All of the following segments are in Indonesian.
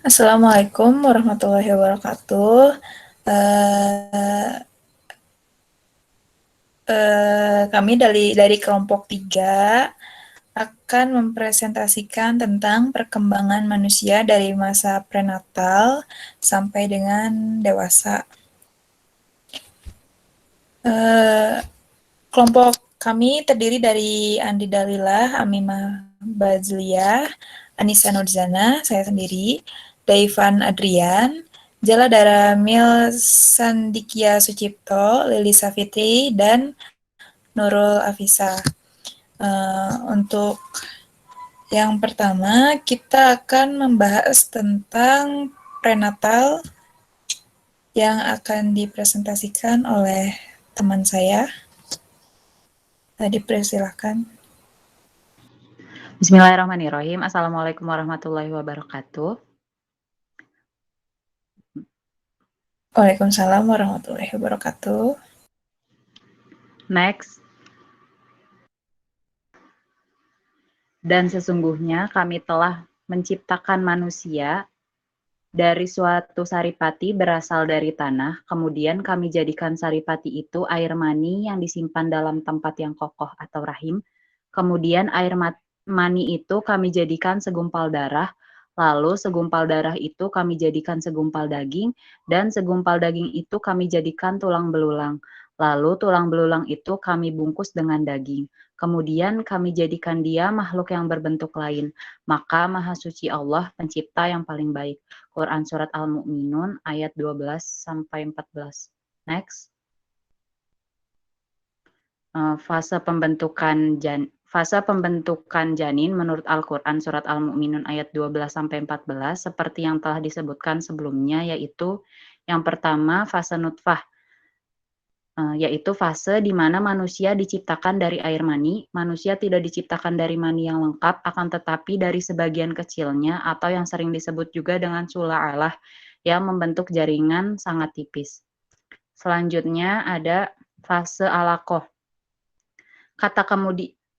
Assalamualaikum warahmatullahi wabarakatuh. Eh, Kami dari kelompok 3 akan mempresentasikan tentang perkembangan manusia dari masa prenatal sampai dengan dewasa. Eh, Kelompok kami terdiri dari Andi Dalilah, Amimah Bazliah, Anissa Nurzana, saya sendiri, Daivan Adrian, Jala Daramil Sandikia Sucipto, Lili Safitri, dan Nurul Afisa. Untuk yang pertama, kita akan membahas tentang prenatal yang akan dipresentasikan oleh teman saya. Dipersilakan. Bismillahirrahmanirrahim. Assalamualaikum warahmatullahi wabarakatuh. Waalaikumsalam warahmatullahi wabarakatuh. Next. Dan sesungguhnya kami telah menciptakan manusia dari suatu saripati berasal dari tanah, kemudian kami jadikan saripati itu air mani yang disimpan dalam tempat yang kokoh atau rahim, kemudian air mani itu kami jadikan segumpal darah, lalu segumpal darah itu kami jadikan segumpal daging, dan segumpal daging itu kami jadikan tulang belulang. Lalu tulang belulang itu kami bungkus dengan daging. Kemudian kami jadikan dia makhluk yang berbentuk lain. Maka Maha Suci Allah, pencipta yang paling baik. Quran Surat Al-Mu'minun ayat 12-14. Next. Fase pembentukan janin menurut Al-Quran Surat Al-Mu'minun ayat 12-14 seperti yang telah disebutkan sebelumnya, yaitu yang pertama fase nutfah, yaitu fase di mana manusia diciptakan dari air mani. Manusia tidak diciptakan dari mani yang lengkap, akan tetapi dari sebagian kecilnya atau yang sering disebut juga dengan sula'alah yang membentuk jaringan sangat tipis. Selanjutnya ada fase alaqoh.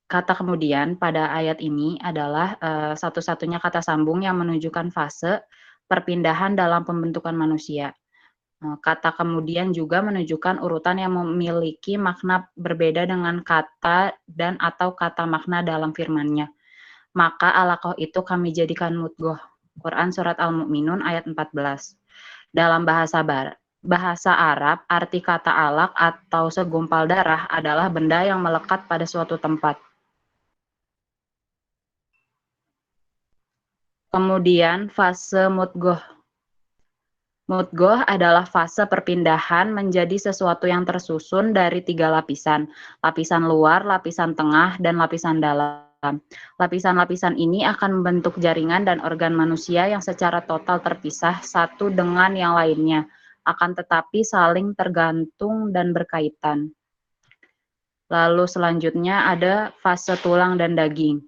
Kata kemudian pada ayat ini adalah satu-satunya kata sambung yang menunjukkan fase perpindahan dalam pembentukan manusia. Kata kemudian juga menunjukkan urutan yang memiliki makna berbeda dengan kata dan atau kata makna dalam firman-Nya. Maka alaqoh itu kami jadikan mudghah. Quran Surat Al-Mu'minun ayat 14. Dalam bahasa Arab, arti kata alaq atau segumpal darah adalah benda yang melekat pada suatu tempat. Kemudian fase mudghah. Mudghah adalah fase perpindahan menjadi sesuatu yang tersusun dari 3 lapisan. Lapisan luar, lapisan tengah, dan lapisan dalam. Lapisan-lapisan ini akan membentuk jaringan dan organ manusia yang secara total terpisah satu dengan yang lainnya, akan tetapi saling tergantung dan berkaitan. Lalu selanjutnya ada fase tulang dan daging.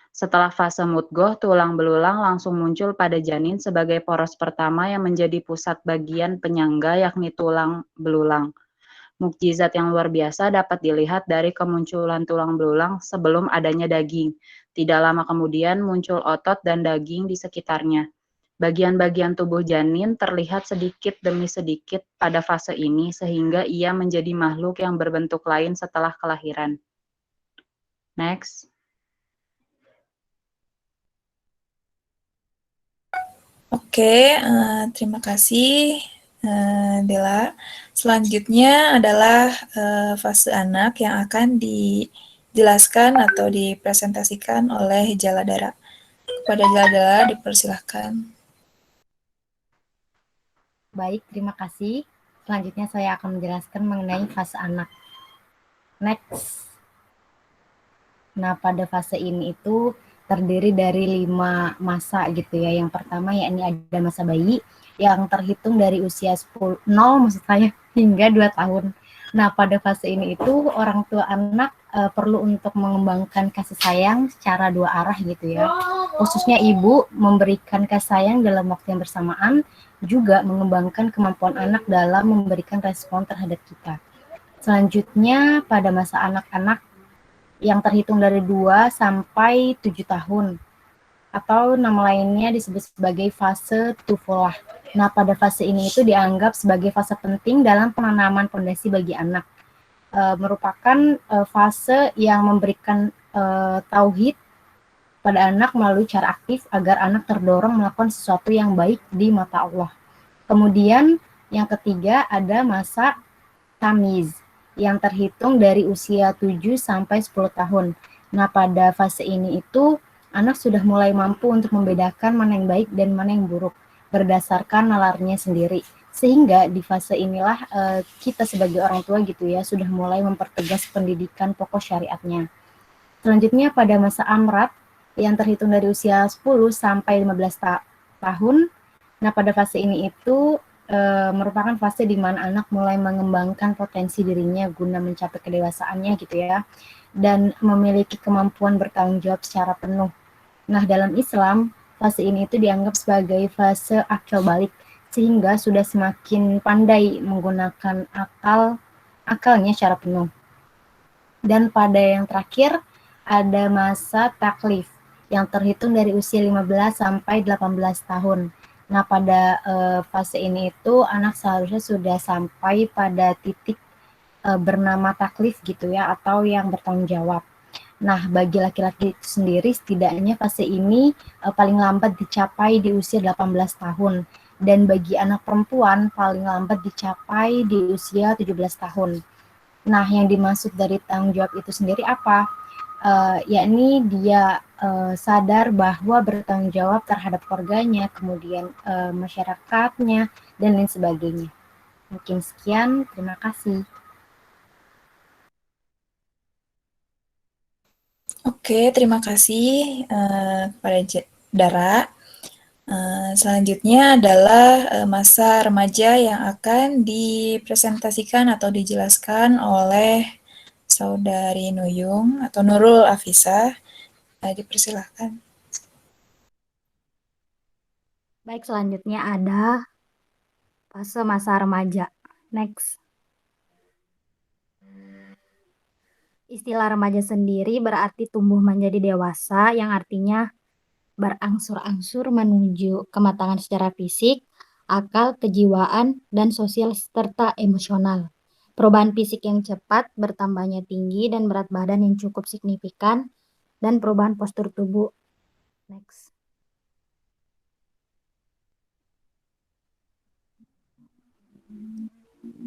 Setelah fase mudghah, tulang belulang langsung muncul pada janin sebagai poros pertama yang menjadi pusat bagian penyangga, yakni tulang belulang. Mukjizat yang luar biasa dapat dilihat dari kemunculan tulang belulang sebelum adanya daging. Tidak lama kemudian muncul otot dan daging di sekitarnya. Bagian-bagian tubuh janin terlihat sedikit demi sedikit pada fase ini sehingga ia menjadi makhluk yang berbentuk lain setelah kelahiran. Next. Oke, terima kasih Dela. Selanjutnya adalah fase anak yang akan dijelaskan atau dipresentasikan oleh Jaladara. Kepada Jaladara dipersilahkan. Baik, terima kasih. Selanjutnya saya akan menjelaskan mengenai fase anak. Next. Nah, pada fase ini itu terdiri dari 5 masa gitu ya. Yang pertama yakni ada masa bayi yang terhitung dari usia 0 maksud saya hingga 2 tahun. Nah, pada fase ini itu orang tua anak perlu untuk mengembangkan kasih sayang secara 2 arah gitu ya. Khususnya ibu memberikan kasih sayang dalam waktu yang bersamaan, juga mengembangkan kemampuan anak dalam memberikan respon terhadap kita. Selanjutnya pada masa anak-anak yang terhitung dari 2 sampai 7 tahun. atau nama lainnya disebut sebagai fase tufulah. Nah, pada fase ini itu dianggap sebagai fase penting dalam penanaman fondasi bagi anak. Merupakan fase yang memberikan tauhid pada anak melalui cara aktif agar anak terdorong melakukan sesuatu yang baik di mata Allah. Kemudian yang ketiga ada masa tamiz yang terhitung dari usia 7 sampai 10 tahun. Nah, pada fase ini itu anak sudah mulai mampu untuk membedakan mana yang baik dan mana yang buruk berdasarkan nalarnya sendiri. Sehingga di fase inilah kita sebagai orang tua gitu ya sudah mulai mempertegas pendidikan pokok syariatnya. Selanjutnya pada masa amrat yang terhitung dari usia 10 sampai 15 tahun. Nah, pada fase ini itu merupakan fase di mana anak mulai mengembangkan potensi dirinya guna mencapai kedewasaannya gitu ya, dan memiliki kemampuan bertanggung jawab secara penuh. Nah, dalam Islam, fase ini itu dianggap sebagai fase akil balik, sehingga sudah semakin pandai menggunakan akalnya secara penuh. Dan pada yang terakhir, ada masa taklif yang terhitung dari usia 15 sampai 18 tahun. Nah, pada fase ini itu anak seharusnya sudah sampai pada titik bernama taklif gitu ya, atau yang bertanggung jawab. Nah, bagi laki-laki itu sendiri setidaknya fase ini paling lambat dicapai di usia 18 tahun. Dan bagi anak perempuan paling lambat dicapai di usia 17 tahun. Nah, yang dimaksud dari tanggung jawab itu sendiri apa? Yakni dia sadar bahwa bertanggung jawab terhadap keluarganya, kemudian masyarakatnya, dan lain sebagainya. Mungkin sekian, terima kasih. Oke, terima kasih kepada Dara. Selanjutnya adalah masa remaja yang akan dipresentasikan atau dijelaskan oleh Saudari Nuyung atau Nurul Afisa. Dipersilahkan. Baik, selanjutnya ada fase masa remaja. Next. Istilah remaja sendiri berarti tumbuh menjadi dewasa, yang artinya berangsur-angsur menuju kematangan secara fisik, akal, kejiwaan, dan sosial serta emosional. Perubahan fisik yang cepat, bertambahnya tinggi dan berat badan yang cukup signifikan, dan perubahan postur tubuh. Next.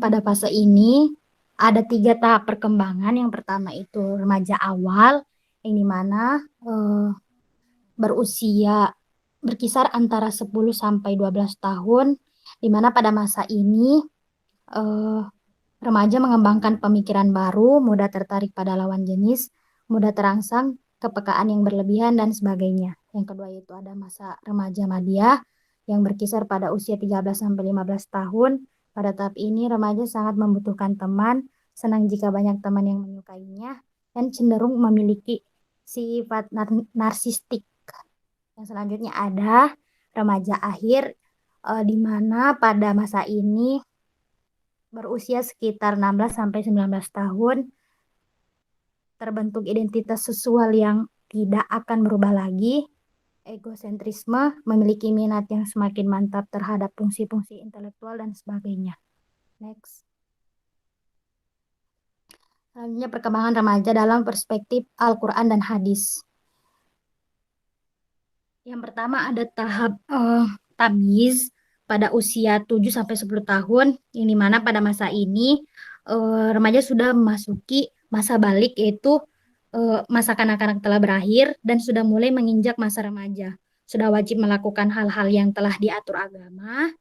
Pada fase ini ada 3 tahap perkembangan. Yang pertama itu remaja awal, yang dimana berusia berkisar antara 10 sampai 12 tahun, dimana pada masa ini remaja mengembangkan pemikiran baru, mudah tertarik pada lawan jenis, mudah terangsang, kepekaan yang berlebihan, dan sebagainya. Yang kedua itu ada masa remaja madya yang berkisar pada usia 13 sampai 15 tahun. Pada tahap ini remaja sangat membutuhkan teman, senang jika banyak teman yang menyukainya, dan cenderung memiliki sifat narsistik. Yang selanjutnya ada remaja akhir, di mana pada masa ini berusia sekitar 16 sampai 19 tahun, terbentuk identitas seksual yang tidak akan berubah lagi, egosentrisme, memiliki minat yang semakin mantap terhadap fungsi-fungsi intelektual, dan sebagainya. Next. Selanjutnya perkembangan remaja dalam perspektif Al-Quran dan hadis. Yang pertama ada tahap tamyiz pada usia 7 sampai 10 tahun, yang dimana pada masa ini remaja sudah memasuki masa balik, yaitu masa kanak-kanak telah berakhir dan sudah mulai menginjak masa remaja. Sudah wajib melakukan hal-hal yang telah diatur agama,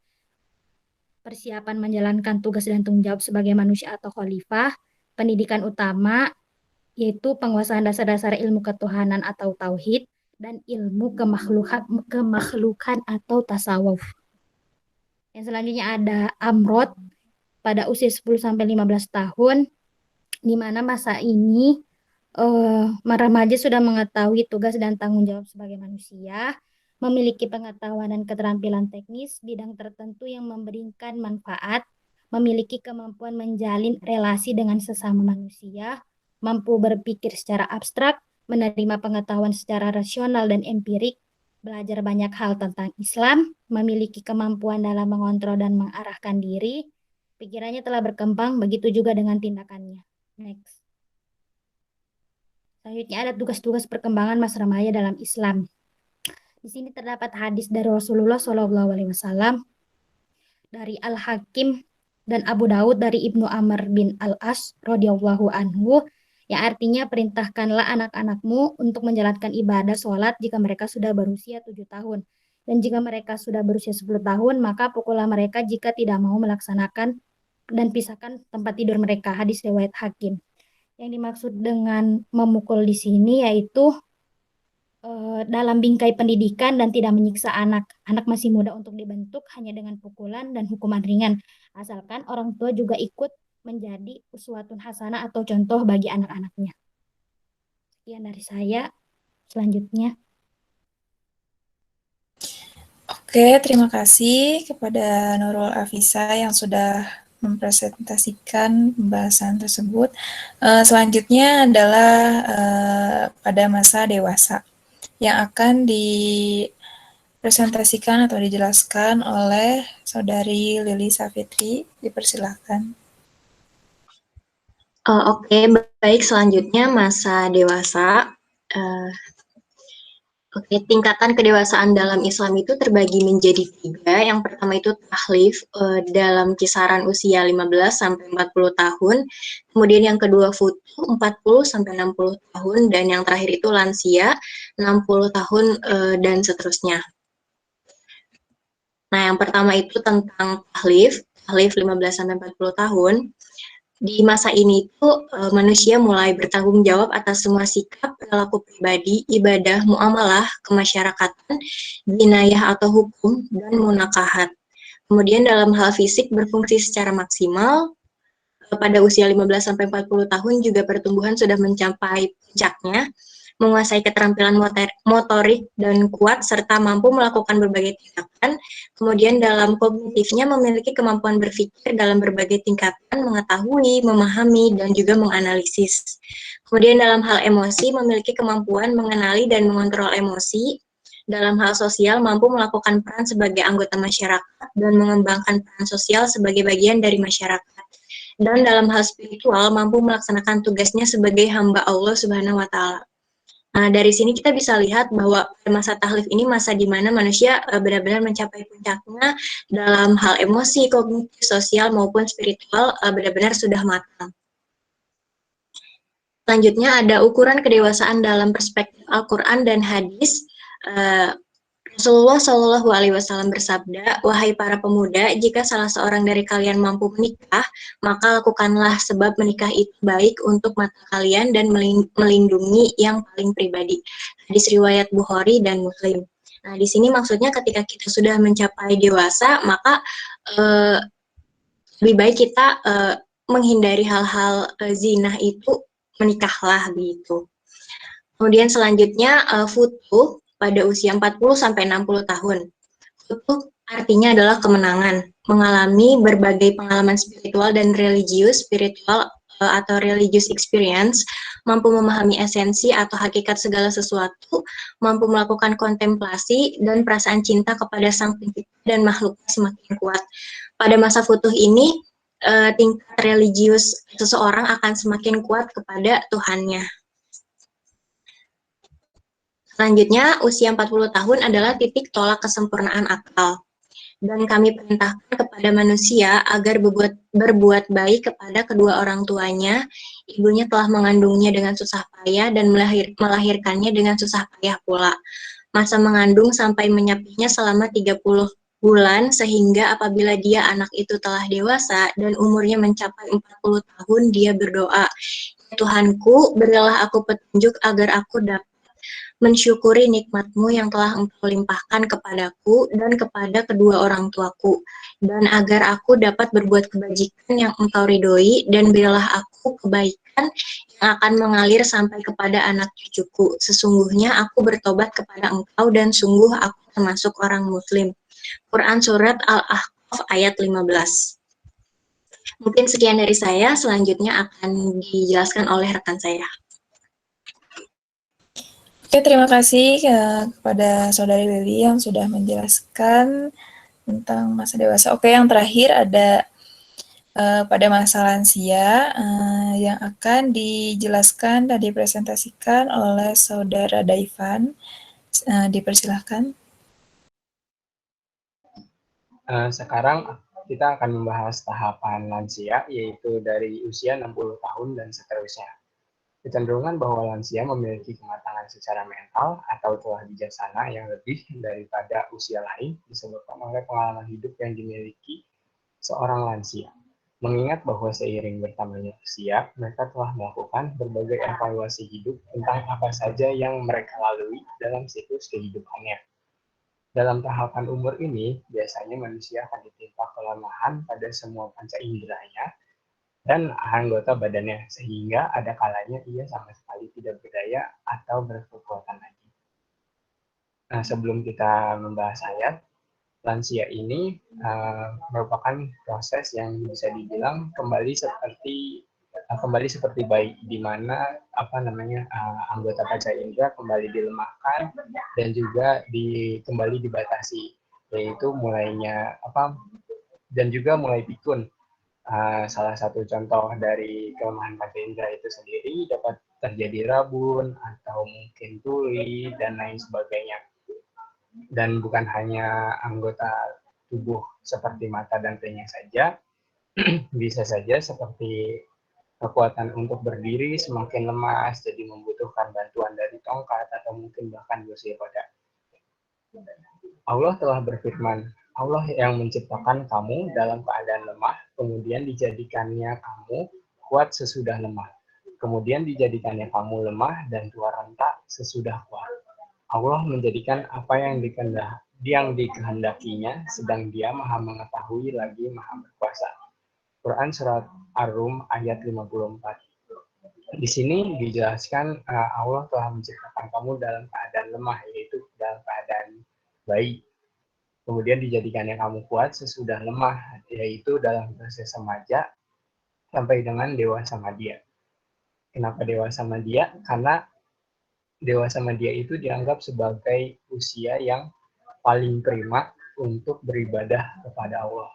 persiapan menjalankan tugas dan tanggung jawab sebagai manusia atau khalifah, pendidikan utama yaitu penguasaan dasar-dasar ilmu ketuhanan atau tauhid, dan ilmu kemakhlukan atau tasawuf. Yang selanjutnya ada amrod pada usia 10 sampai 15 tahun, di mana masa ini remaja sudah mengetahui tugas dan tanggung jawab sebagai manusia, memiliki pengetahuan dan keterampilan teknis bidang tertentu yang memberikan manfaat, memiliki kemampuan menjalin relasi dengan sesama manusia, mampu berpikir secara abstrak, menerima pengetahuan secara rasional dan empirik, belajar banyak hal tentang Islam, memiliki kemampuan dalam mengontrol dan mengarahkan diri, pikirannya telah berkembang, begitu juga dengan tindakannya. Next. Selanjutnya ada tugas-tugas perkembangan masa remaja dalam Islam. Di sini terdapat hadis dari Rasulullah SAW, dari Al-Hakim dan Abu Daud dari Ibnu Amr bin Al-As radhiyallahu anhu, yang artinya perintahkanlah anak-anakmu untuk menjalankan ibadah sholat jika mereka sudah berusia 7 tahun. Dan jika mereka sudah berusia 10 tahun, maka pukullah mereka jika tidak mau melaksanakan dan pisahkan tempat tidur mereka. Hadis riwayat Hakim. Yang dimaksud dengan memukul di sini yaitu dalam bingkai pendidikan dan tidak menyiksa anak. Anak masih muda untuk dibentuk hanya dengan pukulan dan hukuman ringan. Asalkan orang tua juga ikut menjadi uswatun hasanah atau contoh bagi anak-anaknya. Sekian dari saya. Selanjutnya. Oke, terima kasih kepada Nurul Afisa yang sudah mempresentasikan pembahasan tersebut. Selanjutnya adalah pada masa dewasa yang akan dipresentasikan atau dijelaskan oleh Saudari Lili Safitri. Dipersilakan. Oke, baik. Selanjutnya masa dewasa. Oke, tingkatan kedewasaan dalam Islam itu terbagi menjadi 3. Yang pertama itu tahlif dalam kisaran usia 15 sampai 40 tahun. Kemudian yang kedua futuh 40 sampai 60 tahun dan yang terakhir itu lansia 60 tahun dan seterusnya. Nah, yang pertama itu tentang tahlif 15 sampai 40 tahun. Di masa ini tuh manusia mulai bertanggung jawab atas semua sikap, perilaku pribadi, ibadah, muamalah, kemasyarakatan, jinayah atau hukum, dan munakahat. Kemudian dalam hal fisik berfungsi secara maksimal. Pada usia 15-40 tahun juga pertumbuhan sudah mencapai puncaknya, menguasai keterampilan motorik dan kuat, serta mampu melakukan berbagai tindakan. Kemudian dalam kognitifnya memiliki kemampuan berpikir dalam berbagai tingkatan, mengetahui, memahami, dan juga menganalisis. Kemudian dalam hal emosi memiliki kemampuan mengenali dan mengontrol emosi. Dalam hal sosial mampu melakukan peran sebagai anggota masyarakat dan mengembangkan peran sosial sebagai bagian dari masyarakat. Dan dalam hal spiritual mampu melaksanakan tugasnya sebagai hamba Allah Subhanahu wa Ta'ala. Nah, dari sini kita bisa lihat bahwa masa tahlif ini masa di mana manusia benar-benar mencapai puncaknya dalam hal emosi, kognitif, sosial maupun spiritual benar-benar sudah matang. Selanjutnya ada ukuran kedewasaan dalam perspektif Al-Quran dan hadis. Rasulullah Shallallahu Alaihi Wasallam bersabda, wahai para pemuda, jika salah seorang dari kalian mampu menikah, maka lakukanlah sebab menikah itu baik untuk mata kalian dan melindungi yang paling pribadi. Hadis riwayat Bukhari dan Muslim. Nah, di sini maksudnya ketika kita sudah mencapai dewasa, maka lebih baik kita menghindari hal-hal zina itu, menikahlah begitu. Kemudian selanjutnya futuh pada usia 40-60 tahun. Futuh artinya adalah kemenangan, mengalami berbagai pengalaman spiritual dan spiritual atau religious experience, mampu memahami esensi atau hakikat segala sesuatu, mampu melakukan kontemplasi dan perasaan cinta kepada Sang Pencipta dan makhluknya semakin kuat. Pada masa futuh ini, tingkat religius seseorang akan semakin kuat kepada Tuhannya. Selanjutnya, usia 40 tahun adalah titik tolak kesempurnaan akal. Dan kami perintahkan kepada manusia agar berbuat baik kepada kedua orang tuanya. Ibunya telah mengandungnya dengan susah payah dan melahirkannya dengan susah payah pula. Masa mengandung sampai menyapinya selama 30 bulan, sehingga apabila dia anak itu telah dewasa dan umurnya mencapai 40 tahun, dia berdoa, Tuhanku, berilah aku petunjuk agar aku dapat mensyukuri nikmat-Mu yang telah Engkau limpahkan kepadaku dan kepada kedua orang tuaku, dan agar aku dapat berbuat kebajikan yang Engkau ridhoi, dan berilah aku kebaikan yang akan mengalir sampai kepada anak cucuku. Sesungguhnya aku bertobat kepada Engkau dan sungguh aku termasuk orang muslim. Quran Surat Al-Ahqaf ayat 15. Mungkin sekian dari saya, selanjutnya akan dijelaskan oleh rekan saya. Oke, terima kasih kepada Saudari Lili yang sudah menjelaskan tentang masa dewasa. Oke, yang terakhir ada pada masa lansia yang akan dijelaskan dan dipresentasikan oleh Saudara Daivan. Dipersilahkan. Sekarang kita akan membahas tahapan lansia, yaitu dari usia 60 tahun dan seterusnya. Kecenderungan bahwa lansia memiliki kematangan secara mental atau telah bijaksana yang lebih daripada usia lain disebabkan oleh pengalaman hidup yang dimiliki seorang lansia. Mengingat bahwa seiring bertambahnya usia, mereka telah melakukan berbagai evaluasi hidup tentang apa saja yang mereka lalui dalam siklus kehidupannya. Dalam tahapan umur ini, biasanya manusia akan ditimpa kelemahan pada semua panca inderanya dan anggota badannya, sehingga ada kalanya ia sama sekali tidak berdaya atau berkekuatan lagi. Nah, sebelum kita membahas ayat, lansia ini merupakan proses yang bisa dibilang kembali seperti bayi, di mana anggota panca indera kembali dilemahkan dan juga kembali dibatasi, yaitu mulai pikun. Salah satu contoh dari kelemahan panca indera itu sendiri dapat terjadi rabun atau mungkin tuli dan lain sebagainya. Dan bukan hanya anggota tubuh seperti mata dan telinga saja, bisa saja seperti kekuatan untuk berdiri semakin lemas, jadi membutuhkan bantuan dari tongkat atau mungkin bahkan kursi roda. Allah telah berfirman, Allah yang menciptakan kamu dalam keadaan lemah, kemudian dijadikannya kamu kuat sesudah lemah. Kemudian dijadikannya kamu lemah dan tua renta sesudah kuat. Allah menjadikan apa yang dikehendakinya, sedang Dia Maha mengetahui lagi Maha berkuasa. Quran Surat Ar-Rum ayat 54. Di sini dijelaskan Allah telah menciptakan kamu dalam keadaan lemah, yaitu dalam keadaan bayi. Kemudian dijadikannya kamu kuat sesudah lemah, yaitu dalam proses remaja sampai dengan dewasa madya. Kenapa dewasa madya? Karena dewasa madya itu dianggap sebagai usia yang paling prima untuk beribadah kepada Allah.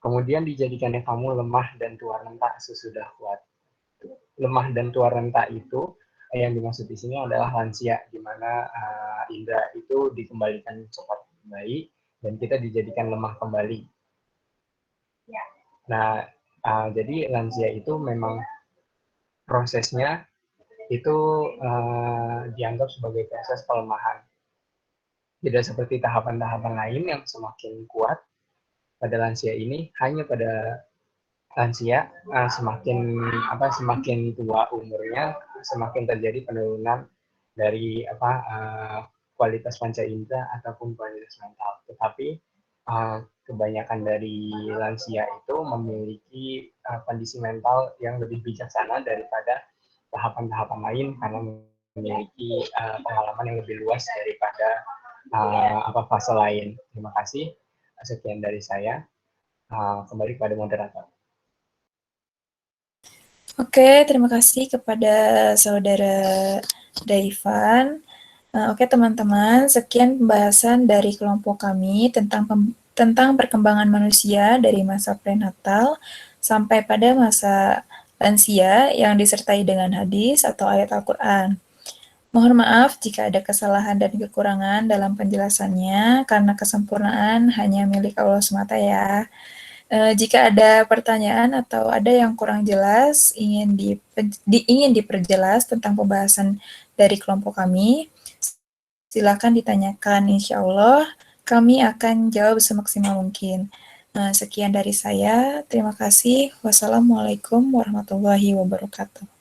Kemudian dijadikannya kamu lemah dan tua renta sesudah kuat. Lemah dan tua renta itu yang dimaksud di sini adalah lansia, di mana indera itu dikembalikan cepat baik dan kita dijadikan lemah kembali. Nah, jadi lansia itu memang prosesnya itu dianggap sebagai proses pelemahan. Tidak seperti tahapan-tahapan lain yang semakin kuat pada lansia ini, hanya pada lansia semakin tua umurnya, semakin terjadi penurunan dari kualitas panca indera ataupun kualitas mental. Tetapi kebanyakan dari lansia itu memiliki kondisi mental yang lebih bijaksana daripada tahapan-tahapan lain karena memiliki pengalaman yang lebih luas daripada fase lain. Terima kasih. Sekian dari saya. Kembali kepada moderator. Oke, terima kasih kepada Saudara Daivan. Oke teman-teman, sekian pembahasan dari kelompok kami tentang perkembangan manusia dari masa prenatal sampai pada masa lansia yang disertai dengan hadis atau ayat Al-Quran. Mohon maaf jika ada kesalahan dan kekurangan dalam penjelasannya, karena kesempurnaan hanya milik Allah semata ya. Jika ada pertanyaan atau ada yang kurang jelas, ingin diperjelas tentang pembahasan dari kelompok kami, silakan ditanyakan. Insya Allah kami akan jawab semaksimal mungkin. Sekian dari saya. Terima kasih. Wassalamualaikum warahmatullahi wabarakatuh.